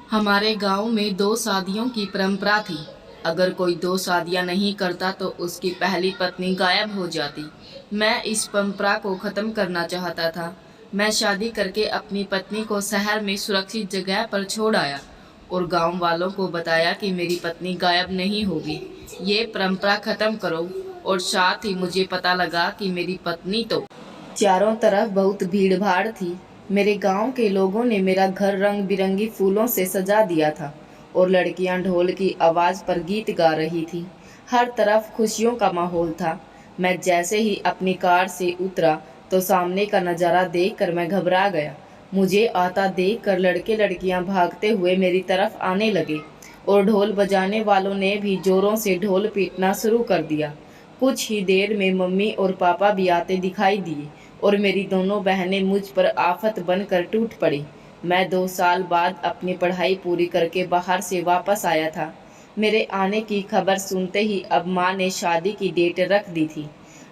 हमारे गांव में 2 शादियों की परंपरा थी। अगर कोई 2 शादियां नहीं करता तो उसकी पहली पत्नी गायब हो जाती। मैं इस परंपरा को ख़त्म करना चाहता था। मैं शादी करके अपनी पत्नी को शहर में सुरक्षित जगह पर छोड़ आया और गांव वालों को बताया कि मेरी पत्नी गायब नहीं होगी। ये परंपरा ख़त्म करो। और साथ ही मुझे पता लगा कि मेरी पत्नी तो चारों तरफ बहुत भीड़-भाड़ थी। मेरे गांव के लोगों ने मेरा घर रंग-बिरंगी फूलों से सजा दिया था और लड़कियां ढोल की आवाज़ पर गीत गा रही थीं। हर तरफ खुशियों का माहौल था। मैं जैसे ही अपनी कार से उतरा तो सामने का नज़ारा देखकर मैं घबरा गया। मुझे आता देखकर लड़के-लड़कियां भागते हुए मेरी तरफ आने लगे और ढोल बजाने वालों ने भी जोरों से ढोल पीटना शुरू कर दिया। कुछ ही देर में मम्मी और पापा भी आते दिखाई दिए और मेरी दोनों बहनें मुझ पर आफत बनकर टूट पड़ी। मैं 2 साल बाद अपनी पढ़ाई पूरी करके बाहर से वापस आया था। मेरे आने की खबर सुनते ही अब माँ ने शादी की डेट रख दी थी।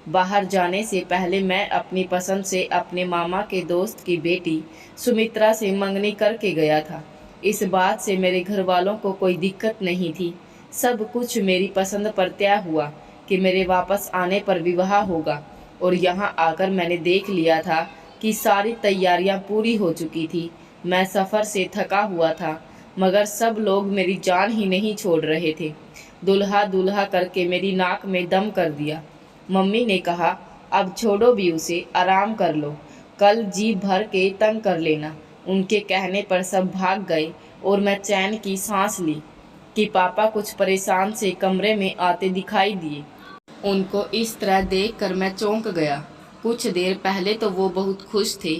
बाहर जाने से पहले मैं अपनी पसंद से अपने मामा के दोस्त की बेटी सुमित्रा से मंगनी करके गया था। इस बात से मेरे घर वालों को कोई दिक्कत नहीं थी। सब कुछ मेरी पसंद पर तय हुआ कि मेरे वापस आने पर विवाह होगा और यहाँ आकर मैंने देख लिया था कि सारी तैयारियाँ पूरी हो चुकी थी। मैं सफ़र से थका हुआ था मगर सब लोग मेरी जान ही नहीं छोड़ रहे थे। दुल्हा दुल्हा करके मेरी नाक में दम कर दिया। मम्मी ने कहा, अब छोड़ो भी उसे, आराम कर लो, कल जी भर के तंग कर लेना। उनके कहने पर सब भाग गए और मैं चैन की सांस ली कि पापा कुछ परेशान से कमरे में आते दिखाई दिए। उनको इस तरह देखकर मैं चौंक गया। कुछ देर पहले तो वो बहुत खुश थे।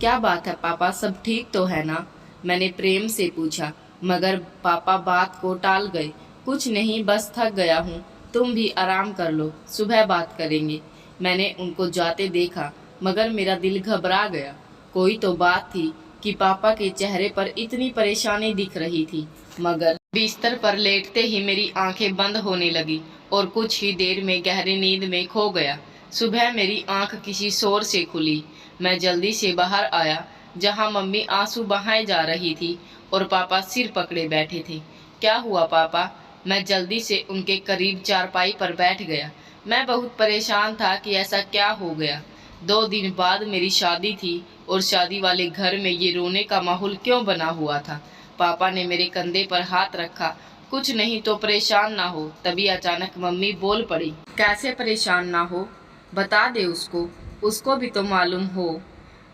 क्या बात है पापा, सब ठीक तो है ना? मैंने प्रेम से पूछा, मगर पापा बात को टाल गए। कुछ नहीं, बस थक गया हूँ, तुम भी आराम कर लो, सुबह बात करेंगे। मैंने उनको जाते देखा मगर मेरा दिल घबरा गया। कोई तो बात थी कि पापा के चेहरे पर इतनी परेशानी दिख रही थी, मगर बिस्तर पर लेटते ही मेरी आंखें बंद होने लगी और कुछ ही देर में गहरी नींद में खो गया। सुबह मेरी आंख किसी शोर से खुली। मैं जल्दी से बाहर आया जहां मम्मी आंसू बहाए जा रही थी और पापा सिर पकड़े बैठे थे। क्या हुआ पापा? मैं जल्दी से उनके करीब चारपाई पर बैठ गया। मैं बहुत परेशान था कि ऐसा क्या हो गया। 2 दिन बाद मेरी शादी थी और शादी वाले घर में ये रोने का माहौल क्यों बना हुआ था? पापा ने मेरे कंधे पर हाथ रखा। कुछ नहीं तो परेशान ना हो। तभी अचानक मम्मी बोल पड़ी, कैसे परेशान ना हो? बता दे उसको, उसको भी तो मालूम हो।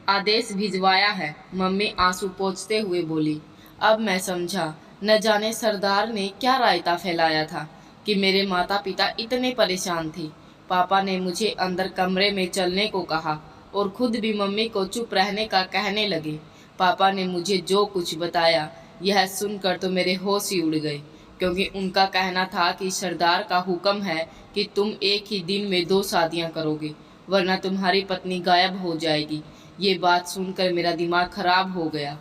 आदेश भिजवाया है, मम्मी आंसू पोंछते हुए बोली। अब मैं समझा, न जाने सरदार ने क्या रायता फैलाया था कि मेरे माता पिता इतने परेशान थे। पापा ने मुझे अंदर कमरे में चलने को कहा और खुद भी मम्मी को चुप रहने का कहने लगे। पापा ने मुझे जो कुछ बताया, यह सुनकर तो मेरे होश ही उड़ गए, क्योंकि उनका कहना था कि सरदार का हुक्म है कि तुम एक ही दिन में 2 शादियां करोगे, वरना तुम्हारी पत्नी गायब हो जाएगी। ये बात सुनकर मेरा दिमाग खराब हो गया।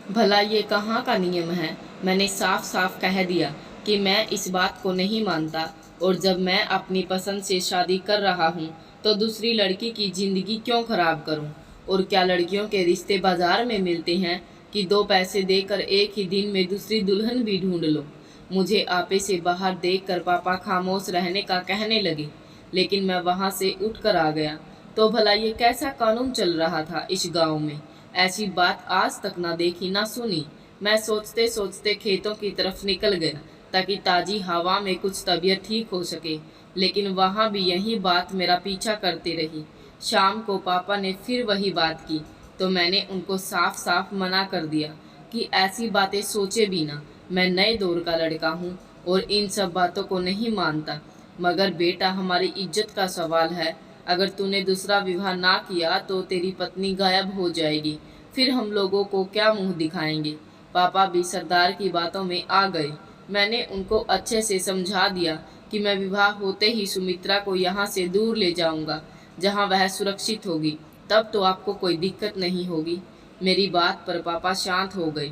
भला ये कहाँ का नियम है? मैंने साफ साफ कह दिया कि मैं इस बात को नहीं मानता, और जब मैं अपनी पसंद से शादी कर रहा हूँ तो दूसरी लड़की की ज़िंदगी क्यों खराब करूँ? और क्या लड़कियों के रिश्ते बाजार में मिलते हैं कि 2 पैसे देकर एक ही दिन में दूसरी दुल्हन भी ढूंढ लो? मुझे आपे से बाहर देखकर पापा खामोश रहने का कहने लगे, लेकिन मैं वहाँ से उठकर आ गया। तो भला ये कैसा कानून चल रहा था इस गांव में? ऐसी बात आज तक ना देखी ना सुनी। मैं सोचते सोचते खेतों की तरफ निकल गया ताकि ताज़ी हवा में कुछ तबीयत ठीक हो सके, लेकिन वहाँ भी यही बात मेरा पीछा करती रही। शाम को पापा ने फिर वही बात की तो मैंने उनको साफ साफ मना कर दिया कि ऐसी बातें सोचे भी ना। मैं नए दौर का लड़का हूँ और इन सब बातों को नहीं मानता। मगर बेटा, हमारी इज्जत का सवाल है। अगर तूने दूसरा विवाह ना किया तो तेरी पत्नी गायब हो जाएगी, फिर हम लोगों को क्या मुंह दिखाएंगे? पापा भी सरदार की बातों में आ गए। मैंने उनको अच्छे से समझा दिया कि मैं विवाह होते ही सुमित्रा को यहाँ से दूर ले जाऊँगा, जहाँ वह सुरक्षित होगी, तब तो आपको कोई दिक्कत नहीं होगी। मेरी बात पर पापा शांत हो गए।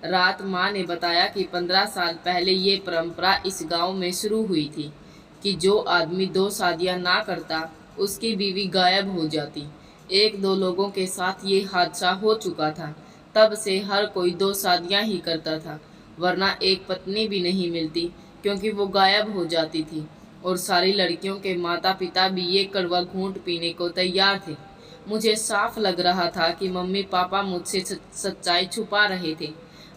रात माँ ने बताया कि 15 साल पहले ये परंपरा इस गांव में शुरू हुई थी कि जो आदमी 2 शादियां ना करता उसकी बीवी गायब हो जाती। 1-2 लोगों के साथ ये हादसा हो चुका था। तब से हर कोई 2 शादियां ही करता था वरना एक पत्नी भी नहीं मिलती, क्योंकि वो गायब हो जाती थी। और सारी लड़कियों के माता पिता भी ये कड़वा घूंट पीने को तैयार थे। मुझे साफ लग रहा था कि मम्मी पापा मुझसे सच्चाई छुपा रहे थे,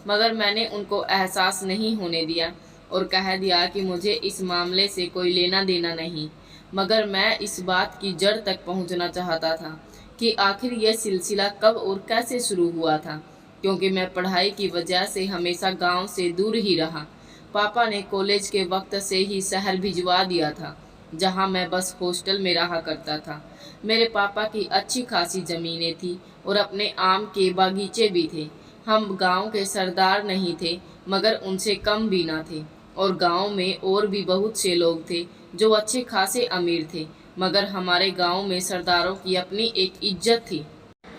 मगर मैंने उनको एहसास नहीं होने दिया और कह दिया कि मुझे इस मामले से कोई लेना देना नहीं। मगर मैं इस बात की जड़ तक पहुंचना चाहता था कि आखिर यह सिलसिला कब और कैसे शुरू हुआ था, क्योंकि मैं पढ़ाई की वजह से हमेशा गांव से दूर ही रहा। पापा ने कॉलेज के वक्त से ही शहर भिजवा दिया था, जहां मैं बस हॉस्टल में रहा करता था। मेरे पापा की अच्छी खासी ज़मीनें थी और अपने आम के बागीचे भी थे। हम गांव के सरदार नहीं थे, मगर उनसे कम भी ना थे। और गांव में और भी बहुत से लोग थे जो अच्छे खासे अमीर थे, मगर हमारे गांव में सरदारों की अपनी एक इज्जत थी,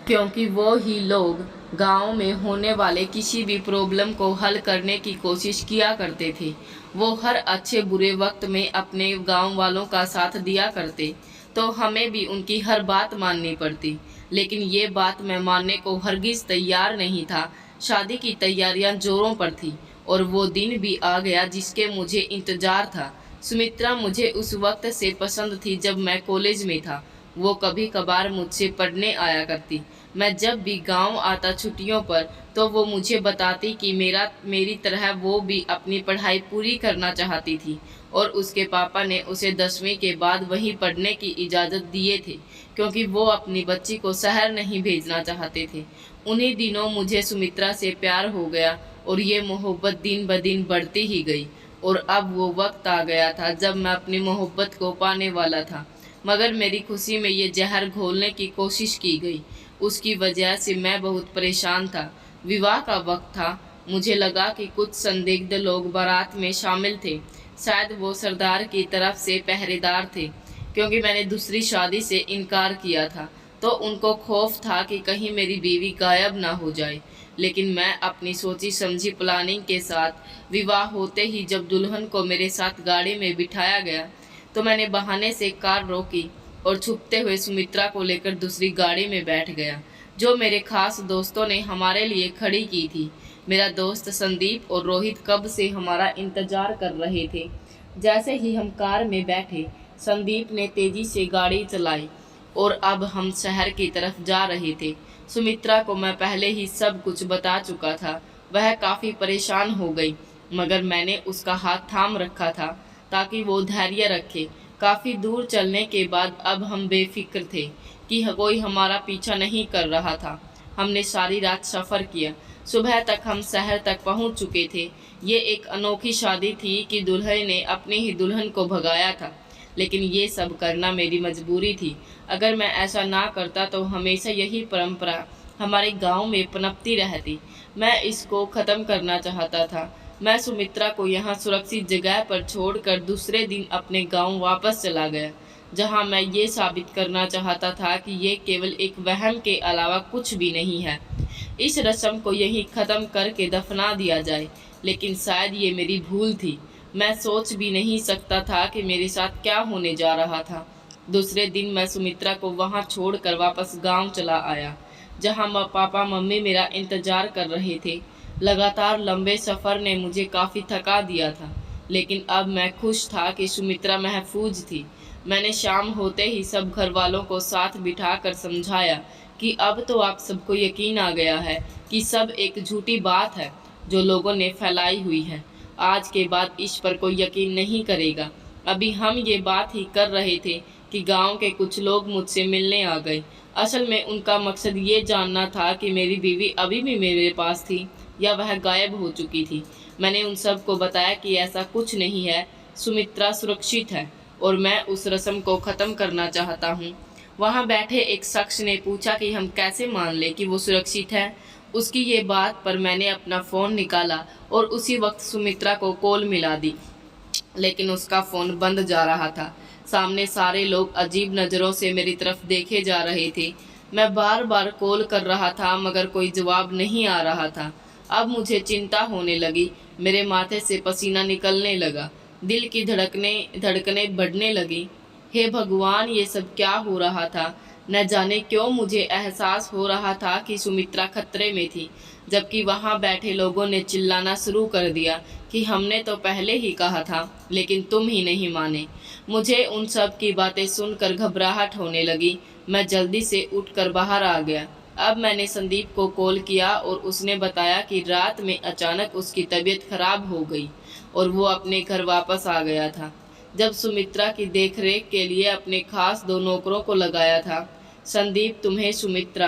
क्योंकि वो ही लोग गांव में होने वाले किसी भी प्रॉब्लम को हल करने की कोशिश किया करते थे। वो हर अच्छे बुरे वक्त में अपने गांव वालों का साथ दिया करते, तो हमें भी उनकी हर बात माननी पड़ती। लेकिन ये बात मैं मानने को हरगिज तैयार नहीं था। शादी की तैयारियां जोरों पर थी और वो दिन भी आ गया जिसके मुझे इंतजार था। सुमित्रा मुझे उस वक्त से पसंद थी जब मैं कॉलेज में था। वो कभी कभार मुझसे पढ़ने आया करती। मैं जब भी गांव आता छुट्टियों पर, तो वो मुझे बताती कि मेरी तरह वो भी अपनी पढ़ाई पूरी करना चाहती थी और उसके पापा ने उसे 10वीं के बाद वहीं पढ़ने की इजाज़त दिए थे, क्योंकि वो अपनी बच्ची को शहर नहीं भेजना चाहते थे। उन्हीं दिनों मुझे सुमित्रा से प्यार हो गया और ये मोहब्बत दिन ब दिन बढ़ती ही गई। और अब वो वक्त आ गया था जब मैं अपनी मोहब्बत को पाने वाला था, मगर मेरी खुशी में ये जहर घोलने की कोशिश की गई। उसकी वजह से मैं बहुत परेशान था। विवाह का वक्त था। मुझे लगा कि कुछ संदिग्ध लोग बारात में शामिल थे। शायद वो सरदार की तरफ से पहरेदार थे, क्योंकि मैंने दूसरी शादी से इनकार किया था, तो उनको खौफ था कि कहीं मेरी बीवी गायब ना हो जाए। लेकिन मैं अपनी सोची समझी प्लानिंग के साथ विवाह होते ही जब दुल्हन को मेरे साथ गाड़ी में बिठाया गया, तो मैंने बहाने से कार रोकी और छुपते हुए सुमित्रा को लेकर दूसरी गाड़ी में बैठ गया, जो मेरे खास दोस्तों ने हमारे लिए खड़ी की थी। मेरा दोस्त संदीप और रोहित कब से हमारा इंतजार कर रहे थे। जैसे ही हम कार में बैठे, संदीप ने तेजी से गाड़ी चलाई और अब हम शहर की तरफ जा रहे थे। सुमित्रा को मैं पहले ही सब कुछ बता चुका था। वह काफ़ी परेशान हो गई, मगर मैंने उसका हाथ थाम रखा था ताकि वो धैर्य रखे। काफ़ी दूर चलने के बाद अब हम बेफिक्र थे कि कोई हमारा पीछा नहीं कर रहा था। हमने सारी रात सफ़र किया। सुबह तक हम शहर तक पहुंच चुके थे। ये एक अनोखी शादी थी कि दूल्हे ने अपनी ही दुल्हन को भगाया था, लेकिन ये सब करना मेरी मजबूरी थी। अगर मैं ऐसा ना करता तो हमेशा यही परंपरा हमारे गांव में पनपती रहती। मैं इसको ख़त्म करना चाहता था। मैं सुमित्रा को यहाँ सुरक्षित जगह पर छोड़कर दूसरे दिन अपने गांव वापस चला गया, जहाँ मैं ये साबित करना चाहता था कि ये केवल एक वहम के अलावा कुछ भी नहीं है। इस रस्म को यहीं ख़त्म करके दफना दिया जाए, लेकिन शायद ये मेरी भूल थी। मैं सोच भी नहीं सकता था कि मेरे साथ क्या होने जा रहा था। दूसरे दिन मैं सुमित्रा को वहाँ छोड़कर वापस गांव चला आया, जहाँ पापा मम्मी मेरा इंतज़ार कर रहे थे। लगातार लंबे सफ़र ने मुझे काफ़ी थका दिया था, लेकिन अब मैं खुश था कि सुमित्रा महफूज थी। मैंने शाम होते ही सब घर वालों को साथ बिठाकर समझाया कि अब तो आप सबको यकीन आ गया है कि सब एक झूठी बात है जो लोगों ने फैलाई हुई है। आज के बाद इस पर कोई यकीन नहीं करेगा। अभी हम ये बात ही कर रहे थे कि गांव के कुछ लोग मुझसे मिलने आ गए। असल में उनका मकसद ये जानना था कि मेरी बीवी अभी भी मेरे पास थी या वह गायब हो चुकी थी। मैंने उन सब को बताया कि ऐसा कुछ नहीं है, सुमित्रा सुरक्षित है और मैं उस रस्म को ख़त्म करना चाहता हूँ। वहाँ बैठे एक शख्स ने पूछा कि हम कैसे मान लें कि वो सुरक्षित है। उसकी ये बात पर मैंने अपना फ़ोन निकाला और उसी वक्त सुमित्रा को कॉल मिला दी, लेकिन उसका फ़ोन बंद जा रहा था। सामने सारे लोग अजीब नज़रों से मेरी तरफ देखे जा रहे थे। मैं बार बार कॉल कर रहा था, मगर कोई जवाब नहीं आ रहा था। अब मुझे चिंता होने लगी। मेरे माथे से पसीना निकलने लगा, दिल की धड़कनें बढ़ने लगी। हे भगवान, ये सब क्या हो रहा था? न जाने क्यों मुझे एहसास हो रहा था कि सुमित्रा खतरे में थी। जबकि वहाँ बैठे लोगों ने चिल्लाना शुरू कर दिया कि हमने तो पहले ही कहा था, लेकिन तुम ही नहीं माने। मुझे उन सब की बातें सुनकर घबराहट होने लगी। मैं जल्दी से उठकर बाहर आ गया। अब मैंने संदीप को कॉल किया और उसने बताया कि रात में अचानक उसकी तबीयत खराब हो गई और वो अपने घर वापस आ गया था। जब सुमित्रा की देखरेख के लिए अपने खास 2 नौकरों को लगाया था। संदीप, तुम्हें सुमित्रा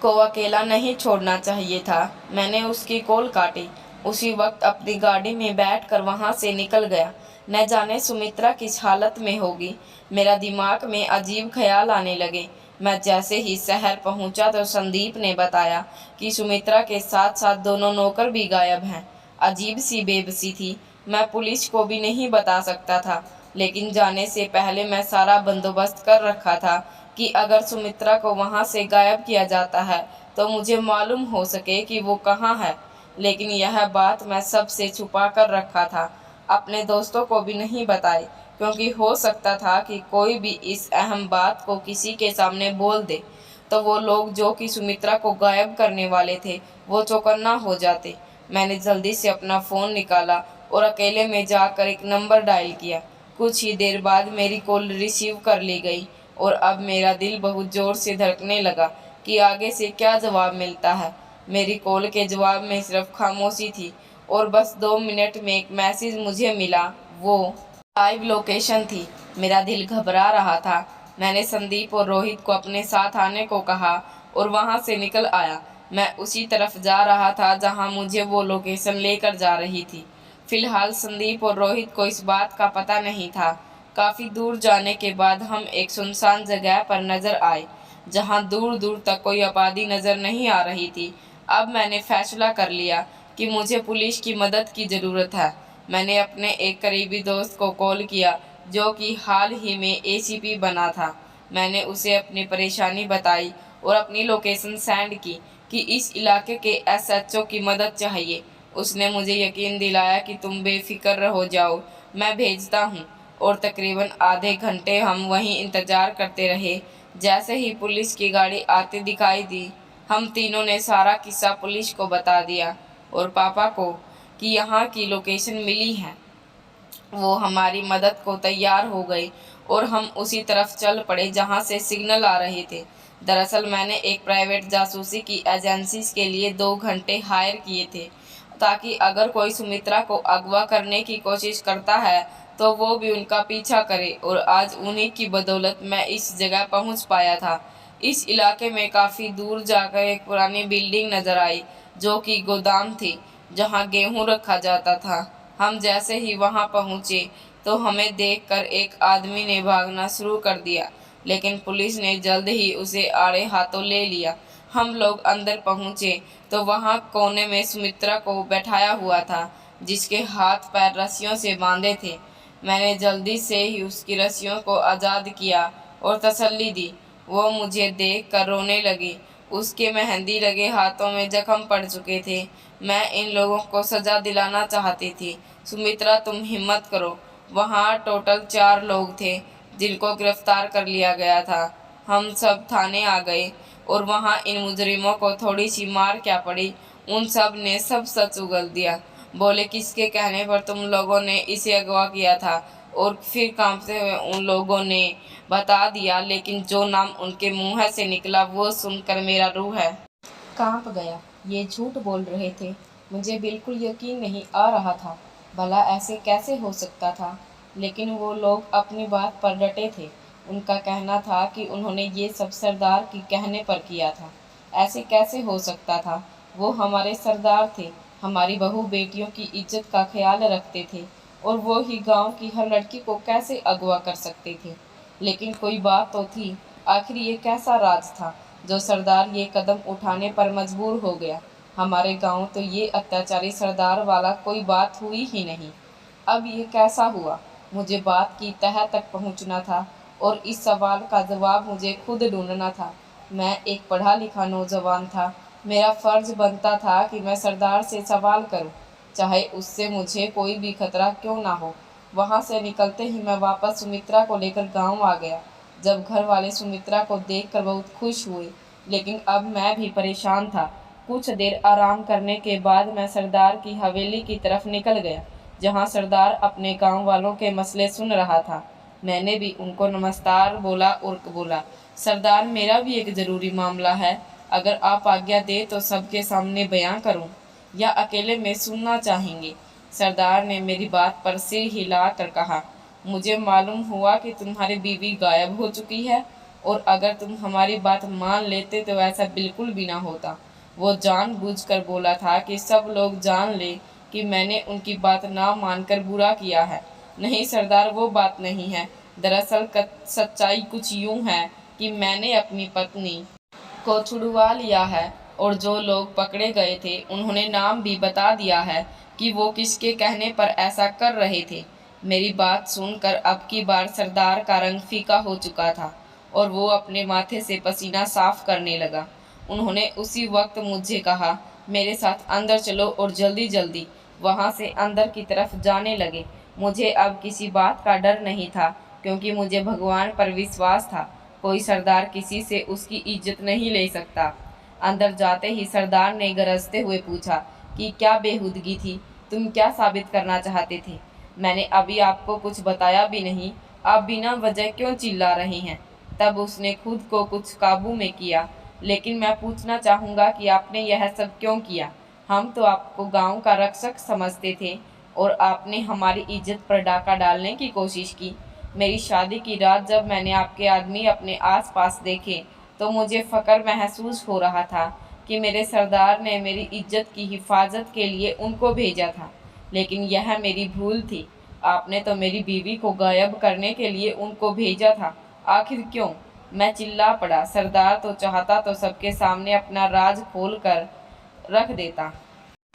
को अकेला नहीं छोड़ना चाहिए था। मैंने उसकी कॉल काटी। उसी वक्त अपनी गाड़ी में बैठकर वहां से निकल गया। न जाने सुमित्रा किस हालत में होगी। मेरा दिमाग में अजीब ख्याल आने लगे। मैं जैसे ही शहर पहुंचा तो संदीप ने बताया कि सुमित्रा के साथ साथ दोनों नौकर भी गायब हैं। अजीब सी बेबसी थी। मैं पुलिस को भी नहीं बता सकता था, लेकिन जाने से पहले मैं सारा बंदोबस्त कर रखा था कि अगर सुमित्रा को वहां से गायब किया जाता है तो मुझे मालूम हो सके कि वो कहाँ है। लेकिन यह बात मैं सबसे छुपा कर रखा था, अपने दोस्तों को भी नहीं बताई, क्योंकि हो सकता था कि कोई भी इस अहम बात को किसी के सामने बोल दे तो वो लोग जो कि सुमित्रा को गायब करने वाले थे वो चौकन्ना हो जाते। मैंने जल्दी से अपना फ़ोन निकाला और अकेले में जाकर एक नंबर डायल किया। कुछ ही देर बाद मेरी कॉल रिसीव कर ली गई और अब मेरा दिल बहुत ज़ोर से धड़कने लगा कि आगे से क्या जवाब मिलता है। मेरी कॉल के जवाब में सिर्फ खामोशी थी और बस 2 मिनट में एक मैसेज मुझे मिला। वो लाइव लोकेशन थी। मेरा दिल घबरा रहा था। मैंने संदीप और रोहित को अपने साथ आने को कहा और वहां से निकल आया। मैं उसी तरफ जा रहा था जहां मुझे वो लोकेशन लेकर जा रही थी। फिलहाल संदीप और रोहित को इस बात का पता नहीं था। काफ़ी दूर जाने के बाद हम एक सुनसान जगह पर नजर आए, जहां दूर दूर तक कोई आबादी नजर नहीं आ रही थी। अब मैंने फैसला कर लिया कि मुझे पुलिस की मदद की ज़रूरत है। मैंने अपने एक करीबी दोस्त को कॉल किया जो कि हाल ही में एसीपी बना था। मैंने उसे अपनी परेशानी बताई और अपनी लोकेशन सेंड की कि इस इलाके के एसएचओ की मदद चाहिए। उसने मुझे यकीन दिलाया कि तुम बेफिक्र हो जाओ, मैं भेजता हूँ। और तकरीबन आधे घंटे हम वहीं इंतजार करते रहे। जैसे ही पुलिस की गाड़ी आती दिखाई दी, हम तीनों ने सारा किस्सा पुलिस को बता दिया और पापा को कि यहाँ की लोकेशन मिली है। वो हमारी मदद को तैयार हो गए और हम उसी तरफ चल पड़े जहाँ से सिग्नल आ रहे थे। दरअसल मैंने एक प्राइवेट जासूसी की एजेंसी के लिए 2 घंटे हायर किए थे, ताकि अगर कोई सुमित्रा को अगवा करने की कोशिश करता है तो वो भी उनका पीछा करे, और आज उन्हीं की बदौलत मैं इस जगह पहुंच पाया था। इस इलाके में काफ़ी दूर जाकर एक पुरानी बिल्डिंग नज़र आई जो कि गोदाम थी जहां गेहूं रखा जाता था। हम जैसे ही वहां पहुंचे तो हमें देखकर एक आदमी ने भागना शुरू कर दिया, लेकिन पुलिस ने जल्द ही उसे आड़े हाथों ले लिया। हम लोग अंदर पहुंचे तो वहां कोने में सुमित्रा को बैठाया हुआ था, जिसके हाथ पैर रस्सियों से बांधे थे। मैंने जल्दी से ही उसकी रस्सियों को आज़ाद किया और तसल्ली दी। वो मुझे देख कर रोने लगी। उसके मेहंदी लगे हाथों में जख्म पड़ चुके थे। मैं इन लोगों को सज़ा दिलाना चाहती थी। सुमित्रा, तुम हिम्मत करो। वहाँ टोटल 4 लोग थे जिनको गिरफ्तार कर लिया गया था। हम सब थाने आ गए और वहाँ इन मुजरिमों को थोड़ी सी मार क्या पड़ी। उन सब ने सब सच उगल दिया। बोले, किसके कहने पर तुम लोगों ने इसे अगवा किया था? और फिर कांपते हुए उन लोगों ने बता दिया, लेकिन जो नाम उनके मुंह से निकला वो सुनकर मेरा रूह है कांप गया। ये झूठ बोल रहे थे। मुझे बिल्कुल यकीन नहीं आ रहा था। भला ऐसे कैसे हो सकता था? लेकिन वो लोग अपनी बात पर डटे थे। उनका कहना था कि उन्होंने ये सब सरदार के कहने पर किया था। ऐसे कैसे हो सकता था? वो हमारे सरदार थे, हमारी बहू बेटियों की इज्जत का ख्याल रखते थे, और वो ही गांव की हर लड़की को कैसे अगवा कर सकते थे? लेकिन कोई बात तो थी। आखिर ये कैसा राज था जो सरदार ये कदम उठाने पर मजबूर हो गया? हमारे गांव तो ये अत्याचारी सरदार वाला कोई बात हुई ही नहीं। अब ये कैसा हुआ? मुझे बात की तह तक पहुंचना था और इस सवाल का जवाब मुझे खुद ढूंढना था। मैं एक पढ़ा लिखा नौजवान था। मेरा फर्ज बनता था कि मैं सरदार से सवाल करूं, चाहे उससे मुझे कोई भी खतरा क्यों ना हो। वहां से निकलते ही मैं वापस सुमित्रा को लेकर गांव आ गया। जब घर वाले सुमित्रा को देखकर बहुत खुश हुए, लेकिन अब मैं भी परेशान था। कुछ देर आराम करने के बाद मैं सरदार की हवेली की तरफ निकल गया, जहाँ सरदार अपने गांव वालों के मसले सुन रहा था। मैंने भी उनको नमस्कार बोला और बोला, सरदार मेरा भी एक ज़रूरी मामला है, अगर आप आज्ञा दे तो सबके सामने बयां करूं या अकेले में सुनना चाहेंगे। सरदार ने मेरी बात पर सिर हिला कर कहा, मुझे मालूम हुआ कि तुम्हारी बीवी गायब हो चुकी है, और अगर तुम हमारी बात मान लेते तो ऐसा बिल्कुल भी ना होता। वो जानबूझकर बोला था कि सब लोग जान ले कि मैंने उनकी बात ना मानकर बुरा किया है। नहीं सरदार, वो बात नहीं है। दरअसल सच्चाई कुछ यूं है कि मैंने अपनी पत्नी को छुड़वा लिया है, और जो लोग पकड़े गए थे उन्होंने नाम भी बता दिया है कि वो किसके कहने पर ऐसा कर रहे थे। मेरी बात सुनकर अब की बार सरदार का रंग फीका हो चुका था और वो अपने माथे से पसीना साफ करने लगा। उन्होंने उसी वक्त मुझे कहा, मेरे साथ अंदर चलो, और जल्दी जल्दी वहाँ से अंदर की तरफ जाने लगे। मुझे अब किसी बात का डर नहीं था, क्योंकि मुझे भगवान पर विश्वास था। कोई सरदार किसी से उसकी इज्जत नहीं ले सकता। अंदर जाते ही सरदार ने गरजते हुए पूछा कि क्या बेहूदगी थी, तुम क्या साबित करना चाहते थे? मैंने अभी आपको कुछ बताया भी नहीं, आप बिना वजह क्यों चिल्ला रहे हैं? तब उसने खुद को कुछ काबू में किया, लेकिन मैं पूछना चाहूँगा कि आपने यह सब क्यों किया? हम तो आपको गांव का रक्षक समझते थे, और आपने हमारी इज्जत पर डाका डालने की कोशिश की। मेरी शादी की रात जब मैंने आपके आदमी अपने आसपास देखे तो मुझे फ़ख्र महसूस हो रहा था कि मेरे सरदार ने मेरी इज्जत की हिफाजत के लिए उनको भेजा था। लेकिन यह मेरी भूल थी। आपने तो मेरी बीवी को गायब करने के लिए उनको भेजा था। आखिर क्यों? मैं चिल्ला पड़ा। सरदार तो चाहता तो सबके सामने अपना राज खोल कर रख देता।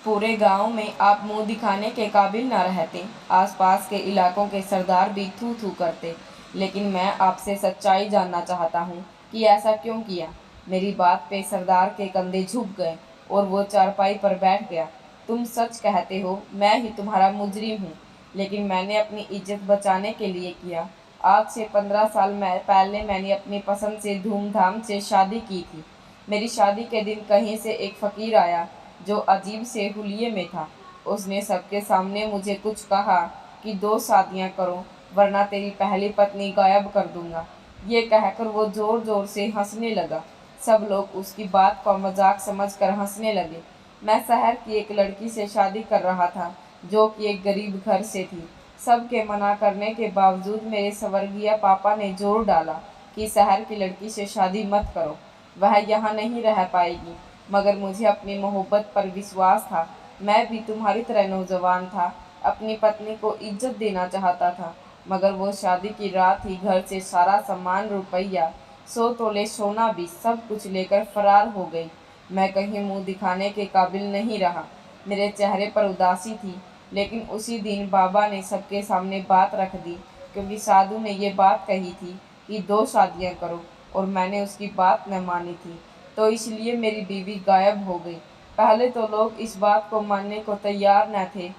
पूरे गांव में आप मुंह दिखाने के काबिल न रहते। आसपास के इलाकों के सरदार भी थू थू करते। लेकिन मैं आपसे सच्चाई जानना चाहता हूँ कि ऐसा क्यों किया। मेरी बात पे सरदार के कंधे झुक गए और वो चारपाई पर बैठ गया। तुम सच कहते हो, मैं ही तुम्हारा मुजरिम हूँ, लेकिन मैंने अपनी इज्जत बचाने के लिए किया। आज से 15 साल पहले मैंने अपनी पसंद से धूमधाम से शादी की थी। मेरी शादी के दिन कहीं से एक फ़कीर आया जो अजीब से हुलिये में था। उसने सबके सामने मुझे कुछ कहा कि 2 शादियां करो, वरना तेरी पहली पत्नी गायब कर दूंगा। ये कहकर वो ज़ोर ज़ोर से हंसने लगा। सब लोग उसकी बात को मजाक समझकर हंसने लगे। मैं शहर की एक लड़की से शादी कर रहा था, जो कि एक गरीब घर से थी। सबके मना करने के बावजूद मेरे स्वर्गीय पापा ने जोर डाला कि शहर की लड़की से शादी मत करो, वह यहाँ नहीं रह पाएगी। मगर मुझे अपनी मोहब्बत पर विश्वास था। मैं भी तुम्हारी तरह नौजवान था, अपनी पत्नी को इज्जत देना चाहता था। मगर वो शादी की रात ही घर से सारा सामान, रुपया, 100 तोले सोना भी सब कुछ लेकर फरार हो गई। मैं कहीं मुंह दिखाने के काबिल नहीं रहा। मेरे चेहरे पर उदासी थी। लेकिन उसी दिन बाबा ने सबके सामने बात रख दी, क्योंकि साधु ने ये बात कही थी कि 2 शादियां करो, और मैंने उसकी बात न मानी थी, तो इसलिए मेरी बीवी गायब हो गई। पहले तो लोग इस बात को मानने को तैयार न थे,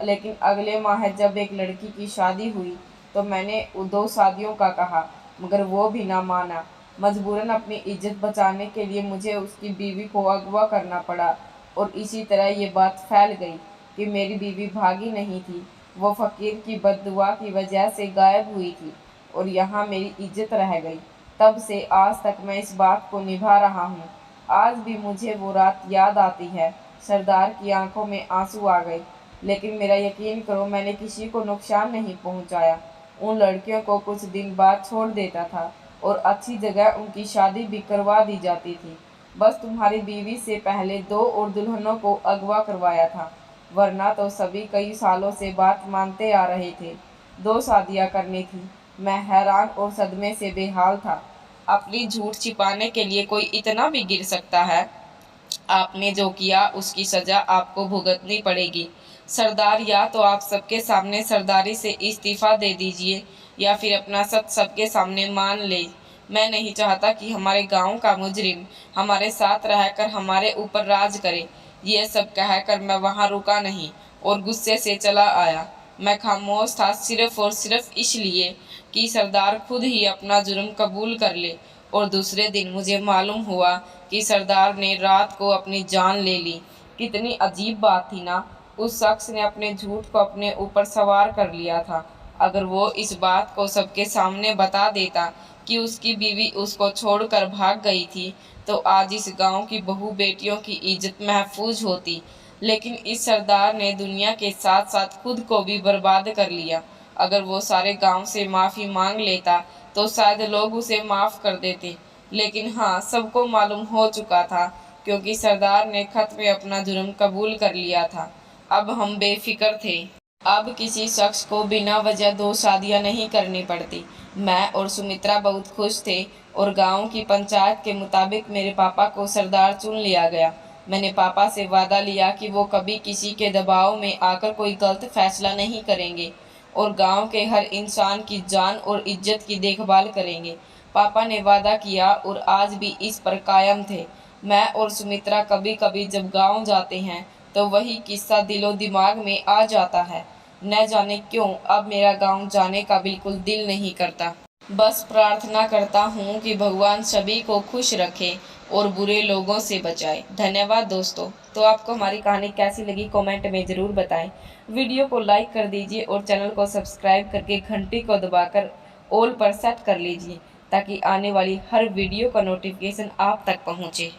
लेकिन अगले माह जब एक लड़की की शादी हुई तो मैंने 2 शादियों का कहा, मगर वो भी ना माना। मजबूरन अपनी इज्जत बचाने के लिए मुझे उसकी बीवी को अगवा करना पड़ा, और इसी तरह ये बात फैल गई कि मेरी बीवी भागी नहीं थी, वो फ़कीर की बद्दुआ की वजह से गायब हुई थी, और यहाँ मेरी इज्जत रह गई। तब से आज तक मैं इस बात को निभा रहा हूँ। आज भी मुझे वो रात याद आती है। सरदार की आंखों में आंसू आ गए। लेकिन मेरा यकीन करो, मैंने किसी को नुकसान नहीं पहुँचाया। उन लड़कियों को कुछ दिन बाद छोड़ देता था, और अच्छी जगह उनकी शादी भी करवा दी जाती थी। बस तुम्हारी बीवी से पहले 2 और दुल्हनों को अगवा करवाया था, वरना तो सभी कई सालों से बात मानते आ रहे थे। 2 शादियाँ करनी थी। मैं हैरान और सदमे से बेहाल था। अपनी झूठ छिपाने के लिए कोई इतना भी गिर सकता है? आपने जो किया उसकी सजा आपको भुगतनी पड़ेगी। सरदार, या तो आप सबके सामने सरदारी से इस्तीफा दे दीजिए, या फिर अपना सच सबके सामने मान ले। मैं नहीं चाहता कि हमारे गांव का मुजरिम हमारे साथ रहकर हमारे ऊपर राज करे। ये सब कहकर मैं वहां रुका नहीं और गुस्से से चला आया। मैं खामोश था सिर्फ और सिर्फ इसलिए कि सरदार खुद ही अपना जुर्म कबूल कर ले और दूसरे दिन मुझे मालूम हुआ कि सरदार ने रात को अपनी जान ले ली। कितनी अजीब बात थी ना। उस शख्स ने अपने झूठ को अपने ऊपर सवार कर लिया था। अगर वो इस बात को सबके सामने बता देता कि उसकी बीवी उसको छोड़कर भाग गई थी, तो आज इस गांव की बहू बेटियों की इज्जत महफूज होती। लेकिन इस सरदार ने दुनिया के साथ साथ खुद को भी बर्बाद कर लिया। अगर वो सारे गांव से माफ़ी मांग लेता तो शायद लोग उसे माफ़ कर देते। लेकिन हाँ, सबको मालूम हो चुका था, क्योंकि सरदार ने खत में अपना जुर्म कबूल कर लिया था। अब हम बेफिक्र थे। अब किसी शख्स को बिना वजह 2 शादियां नहीं करनी पड़ती। मैं और सुमित्रा बहुत खुश थे और गांव की पंचायत के मुताबिक मेरे पापा को सरदार चुन लिया गया। मैंने पापा से वादा लिया कि वो कभी किसी के दबाव में आकर कोई गलत फैसला नहीं करेंगे और गांव के हर इंसान की जान और इज्जत की देखभाल करेंगे। पापा ने वादा किया और आज भी इस पर कायम थे। मैं और सुमित्रा कभी कभी जब गांव जाते हैं तो वही किस्सा दिलो दिमाग में आ जाता है। न जाने क्यों अब मेरा गांव जाने का बिल्कुल दिल नहीं करता। बस प्रार्थना करता हूँ कि भगवान सभी को खुश रखे और बुरे लोगों से बचाए। धन्यवाद दोस्तों। तो आपको हमारी कहानी कैसी लगी कमेंट में ज़रूर बताएं। वीडियो को लाइक कर दीजिए और चैनल को सब्सक्राइब करके घंटी को दबाकर ऑल पर सेट कर लीजिए, ताकि आने वाली हर वीडियो का नोटिफिकेशन आप तक पहुँचे।